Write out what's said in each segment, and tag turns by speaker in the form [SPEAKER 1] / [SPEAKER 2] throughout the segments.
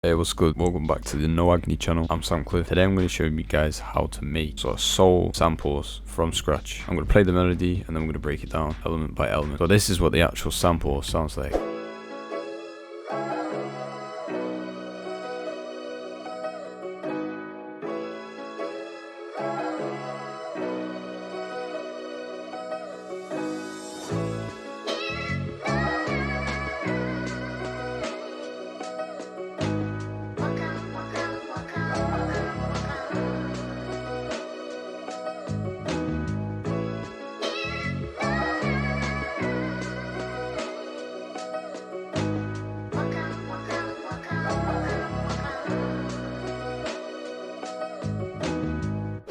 [SPEAKER 1] Hey, what's good? Welcome back to the No Agony channel. I'm Sam Cliff. Today I'm going to show you guys how to make sort of soul samples from scratch. I'm going to play the melody and then I'm going to break it down element by element. So this is what the actual sample sounds like.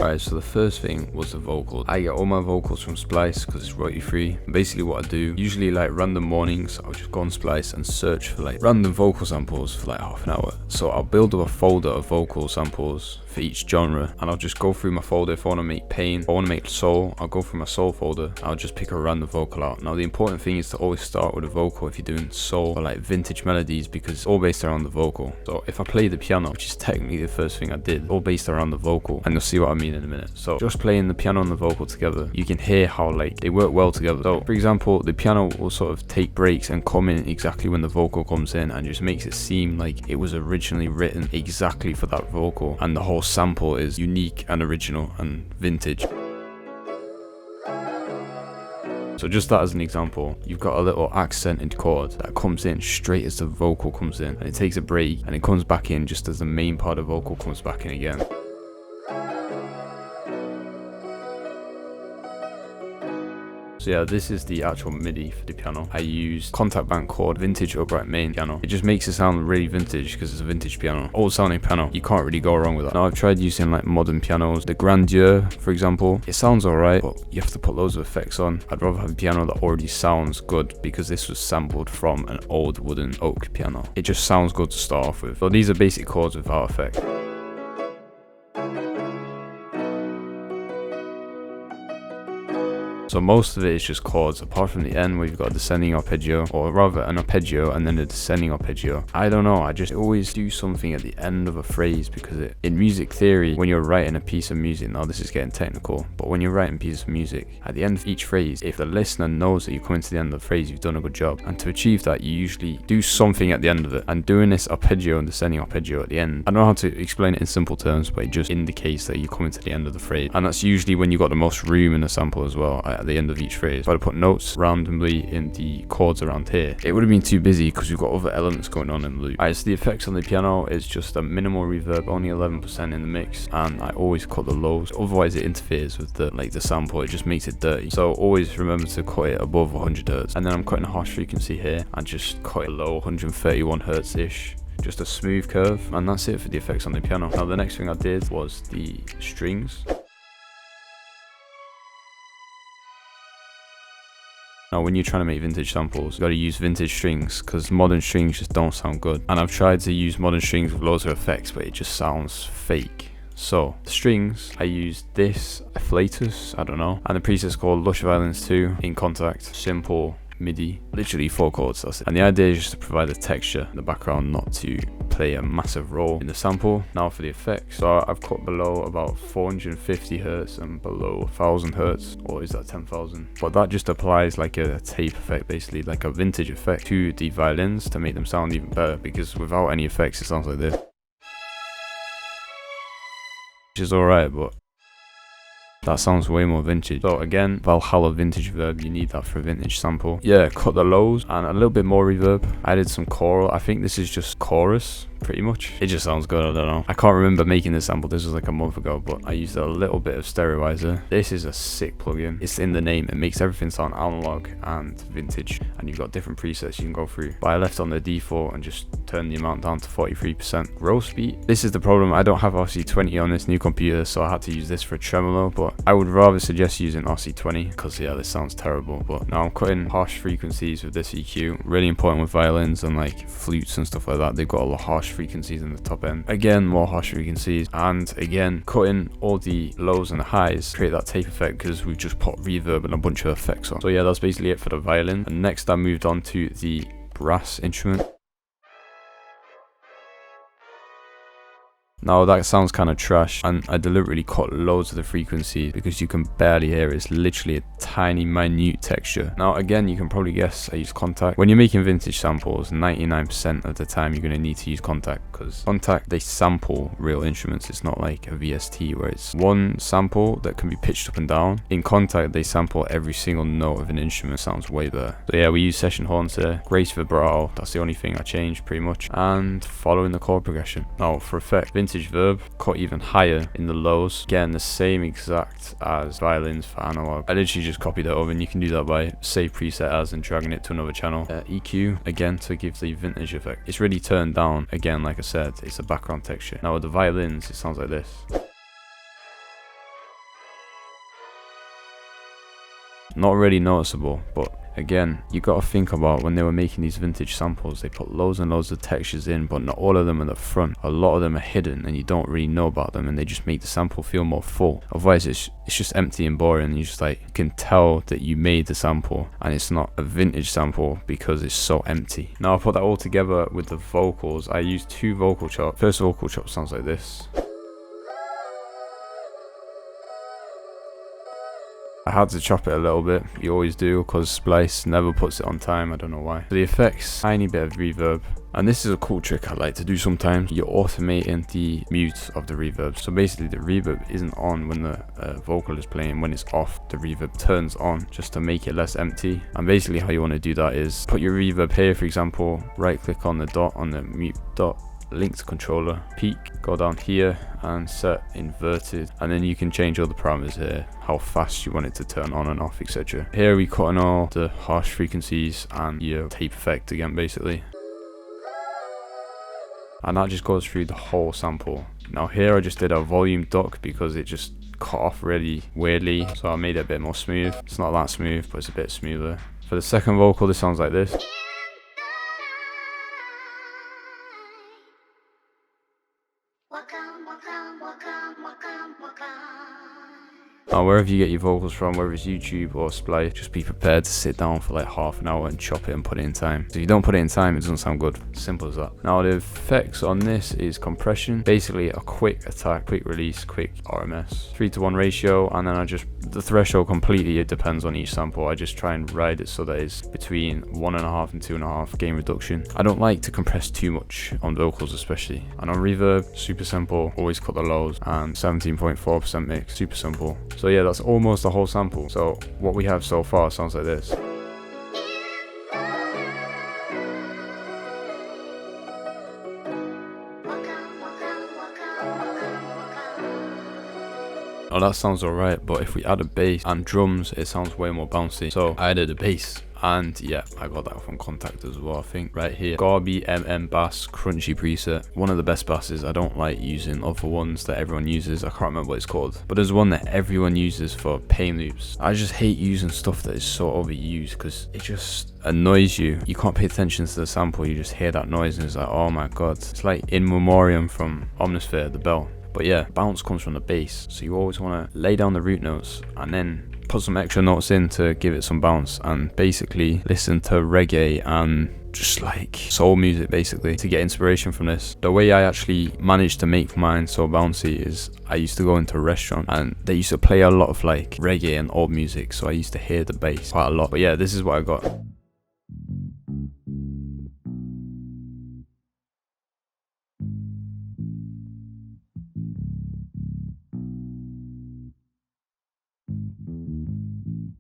[SPEAKER 1] Alright, so the first thing was the vocal. I get all my vocals from Splice because it's royalty free. Basically what I do, usually like random mornings, I'll just go on Splice and search for like random vocal samples for like half an hour. So I'll build up a folder of vocal samples for each genre and I'll just go through my folder. If I want to make pain, if I want to make soul, I'll go through my soul folder. I'll just pick a random vocal out. Now the important thing is to always start with a vocal if you're doing soul or like vintage melodies, because it's all based around the vocal. So if I play the piano, which is technically the first thing I did, all based around the vocal, and you'll see what I mean in a minute. So just playing the piano and the vocal together, you can hear how like they work well together. So for example, the piano will sort of take breaks and come in exactly when the vocal comes in and just makes it seem like it was originally written exactly for that vocal, and the whole sample is unique and original and vintage. So just that as an example, you've got a little accented chord that comes in straight as the vocal comes in, and it takes a break and it comes back in just as the main part of the vocal comes back in again. So yeah, this is the actual MIDI for the piano. I use contact band chord, vintage upright main piano. It just makes it sound really vintage because it's a vintage piano. Old sounding piano, you can't really go wrong with that. Now I've tried using like modern pianos. The Grandeur, for example, it sounds alright, but you have to put loads of effects on. I'd rather have a piano that already sounds good because this was sampled from an old wooden oak piano. It just sounds good to start off with. So these are basic chords without effect. So most of it is just chords, apart from the end where you've got a descending arpeggio, or rather an arpeggio and then a descending arpeggio. I don't know, I just always do something at the end of a phrase, because in music theory, when you're writing a piece of music, now this is getting technical, but when you're writing a piece of music, at the end of each phrase, if the listener knows that you're coming to the end of the phrase, you've done a good job. And to achieve that, you usually do something at the end of it. And doing this arpeggio and descending arpeggio at the end, I don't know how to explain it in simple terms, but it just indicates that you're coming to the end of the phrase. And that's usually when you've got the most room in the sample as well, at the end of each phrase. If I'd put notes randomly in the chords around here, it would have been too busy because we've got other elements going on in the loop. Alright, so the effects on the piano is just a minimal reverb, only 11% in the mix, and I always cut the lows, otherwise it interferes with the sample, it just makes it dirty. So always remember to cut it above 100 Hz. And then I'm cutting a harsh frequency here and just cut it low, 131 Hz ish. Just a smooth curve, and that's it for the effects on the piano. Now the next thing I did was the strings. Now when you're trying to make vintage samples, you gotta use vintage strings because modern strings just don't sound good. And I've tried to use modern strings with loads of effects, but it just sounds fake. So the strings, I used this Afflatus, I don't know, and the preset's called Lush Violins 2 in Contact, simple MIDI, literally 4 chords, that's it. And the idea is just to provide a texture in the background, not to play a massive role in the sample. Now for the effects, so I've cut below about 450 Hz and below 1000 Hz, or is that 10,000? But that just applies like a tape effect, basically like a vintage effect to the violins to make them sound even better, because without any effects it sounds like this, which is alright, but that sounds way more vintage. So again, Valhalla vintage reverb, you need that for a vintage sample. Yeah, cut the lows and a little bit more reverb. I added some choral. I think this is just chorus, pretty much. It just sounds good, I don't know. I can't remember making this sample, this was like a month ago, but I used a little bit of stereoizer. This is a sick plugin. It's in the name, it makes everything sound analog and vintage, and you've got different presets you can go through. But I left on the default and just turned the amount down to 43%. Gross beat. This is the problem, I don't have RC20 on this new computer, so I had to use this for a tremolo, but I would rather suggest using RC20 because yeah, this sounds terrible. But now I'm cutting harsh frequencies with this EQ. Really important with violins and like flutes and stuff like that. They've got a lot of harsh frequencies in the top end. Again, more harsh frequencies, and again cutting all the lows and the highs, create that tape effect because we've just put reverb and a bunch of effects on. So yeah, that's basically it for the violin. And next I moved on to the brass instrument. Now that sounds kind of trash, and I deliberately cut loads of the frequencies because you can barely hear it. It's literally a tiny minute texture. Now again, you can probably guess I use Contact. When you're making vintage samples, 99% of the time you're going to need to use Contact, because Contact, they sample real instruments. It's not like a VST where it's one sample that can be pitched up and down. In Contact, they sample every single note of an instrument. Sounds way better. So yeah, we use session horns here, grace vibrato, that's the only thing I changed pretty much, and following the chord progression. Now for effect, vintage verb, cut even higher in the lows, getting the same exact as violins for analog. I literally just copied that over, and you can do that by save preset as and dragging it to another channel. EQ again to give the vintage effect. It's really turned down. Again, like I said, it's a background texture. Now with the violins, it sounds like this. Not really noticeable, but again, you got to think about when they were making these vintage samples, they put loads and loads of textures in, but not all of them are at the front. A lot of them are hidden and you don't really know about them, and they just make the sample feel more full. Otherwise it's just empty and boring, and you just like, you can tell that you made the sample and it's not a vintage sample because it's so empty. Now I put that all together with the vocals. I used 2 vocal chops. First vocal chop sounds like this. I had to chop it a little bit, you always do, because Splice never puts it on time, I don't know why. For the effects, tiny bit of reverb. And this is a cool trick I like to do sometimes. You're automating the mute of the reverb. So basically the reverb isn't on when the vocal is playing. When it's off, the reverb turns on just to make it less empty. And basically how you want to do that is put your reverb here, for example, right click on the dot, on the mute dot, link to controller, peak, go down here and set inverted, and then you can change all the parameters here, how fast you want it to turn on and off, etc. Here we cut on all the harsh frequencies and your tape effect again basically, and that just goes through the whole sample. Now here I just did a volume duck because it just cut off really weirdly, so I made it a bit more smooth. It's not that smooth, but it's a bit smoother. For the second vocal, this sounds like this. Now wherever you get your vocals from, whether it's YouTube or Splice, just be prepared to sit down for like half an hour and chop it and put it in time. So if you don't put it in time, it doesn't sound good. Simple as that. Now the effects on this is compression, basically a quick attack, quick release, quick RMS, 3:1 ratio, and then the threshold completely, it depends on each sample. I just try and ride it so that it's between 1.5 and 2.5 gain reduction. I don't like to compress too much on vocals especially. And on reverb, super simple, always cut the lows, and 17.4% mix, super simple. So yeah, that's almost the whole sample. So what we have so far sounds like this. Oh, that sounds alright, but if we add a bass and drums, it sounds way more bouncy. So I added a bass, and yeah, I got that from Contact as well, I think. Right here, Garby MM Bass Crunchy preset. One of the best basses. I don't like using other ones that everyone uses. I can't remember what it's called, but there's one that everyone uses for pain loops. I just hate using stuff that is so overused because it just annoys you. You can't pay attention to the sample, you just hear that noise and it's like, oh my god. It's like In Memoriam from Omnisphere, the bell. But yeah, bounce comes from the bass, so you always want to lay down the root notes and then put some extra notes in to give it some bounce, and basically listen to reggae and just like soul music basically to get inspiration from this. The way I actually managed to make mine so bouncy is I used to go into a restaurant and they used to play a lot of like reggae and old music, so I used to hear the bass quite a lot. But yeah, this is what I got.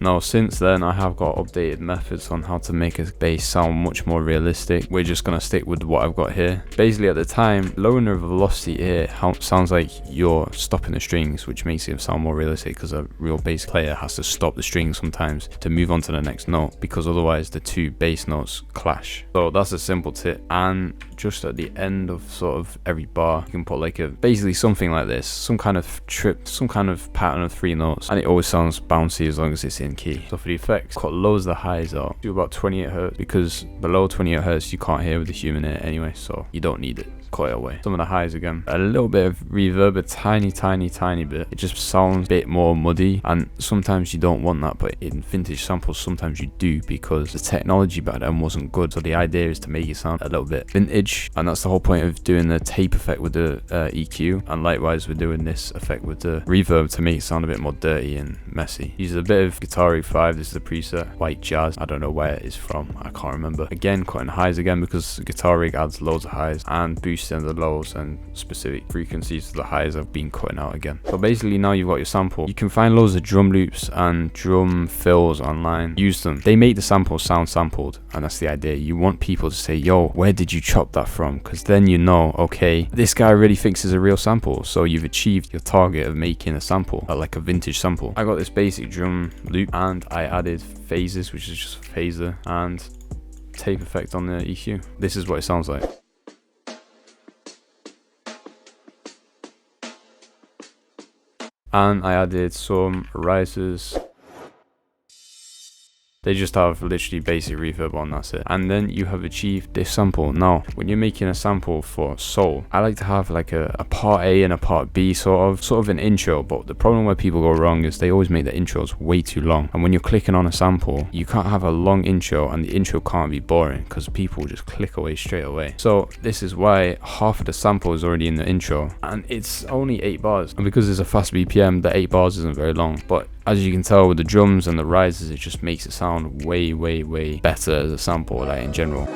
[SPEAKER 1] Now since then I have got updated methods on how to make a bass sound much more realistic. We're just gonna stick with what I've got here. Basically at the time, lowering the velocity here sounds like you're stopping the strings, which makes it sound more realistic because a real bass player has to stop the strings sometimes to move on to the next note, because otherwise the two bass notes clash. So that's a simple tip. And just at the end of sort of every bar, you can put like basically something like this, some kind of pattern of 3 notes, and it always sounds bouncy as long as it's in key. So for the effects, cut loads of the highs out, do about 28 Hz, because below 28 Hz you can't hear with the human ear anyway, so you don't need it. cut it away. Some of the highs again, a little bit of reverb, a tiny bit. It just sounds a bit more muddy, and sometimes you don't want that, but in vintage samples sometimes you do, because the technology back then wasn't good. So the idea is to make it sound a little bit vintage, and that's the whole point of doing the tape effect with the EQ. And likewise, we're doing this effect with the reverb to make it sound a bit more dirty and messy. Use a bit of Guitar Rig 5. This is the preset, White Jazz. I don't know where it is from, I can't remember. Again, cutting highs again, because Guitar Rig adds loads of highs, and boosting the lows and specific frequencies of the highs I've been cutting out again. So basically now you've got your sample. You can find loads of drum loops and drum fills online. Use them. They make the sample sound sampled, and that's the idea. You want people to say, yo, where did you chop that from? Because then you know, okay, this guy really thinks it's a real sample. So you've achieved your target of making a sample, like a vintage sample. I got this basic drum loop, and I added phases, which is just a phaser, and tape effect on the EQ. This is what it sounds like. And I added some risers. They just have literally basic reverb on, that's it. And then you have achieved this sample. Now, when you're making a sample for soul, I like to have like a part A and a part B, sort of an intro. But the problem where people go wrong is they always make the intros way too long. And when you're clicking on a sample, you can't have a long intro, and the intro can't be boring because people just click away straight away. So this is why half of the sample is already in the intro, and it's only 8 bars. And because it's a fast BPM, the 8 bars isn't very long. But as you can tell with the drums and the risers, it just makes it sound way better as a sample, like in general.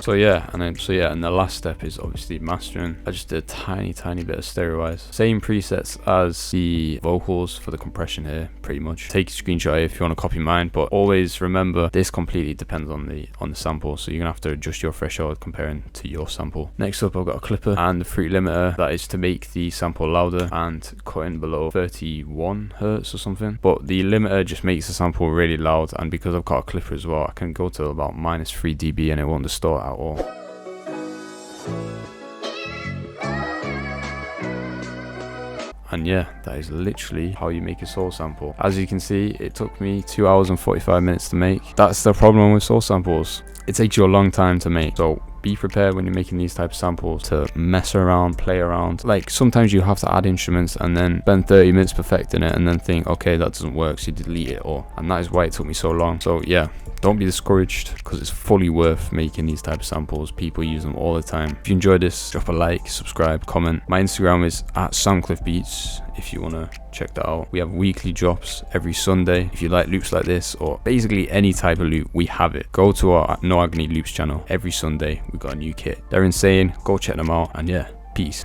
[SPEAKER 1] So yeah, and the last step is obviously mastering. I just did a tiny bit of stereoize. Same presets as the vocals for the compression here, pretty much. Take a screenshot if you want to copy mine, but always remember this completely depends on the sample, so you're gonna have to adjust your threshold comparing to your sample. Next up, I've got a clipper and the fruit limiter. That is to make the sample louder and cutting below 31 hertz or something. But the limiter just makes the sample really loud, and because I've got a clipper as well, I can go to about -3 dB and it won't distort out. And yeah, that is literally how you make a soul sample. As you can see, it took me 2 hours and 45 minutes to make. That's the problem with soul samples. It takes you a long time to make. So be prepared when you're making these type of samples to mess around, play around. Like sometimes you have to add instruments and then spend 30 minutes perfecting it and then think, okay, that doesn't work, so you delete it all. And that is why it took me so long. So yeah, don't be discouraged, because it's fully worth making these type of samples. People use them all the time. If you enjoyed this, drop a like, subscribe, comment. My Instagram is @cubeatz if you want to check that out. We have weekly drops every Sunday. If you like loops like this, or basically any type of loop, we have it. Go to our No Agony loops channel. Every Sunday we got a new kit. They're insane. Go check them out, and yeah, peace.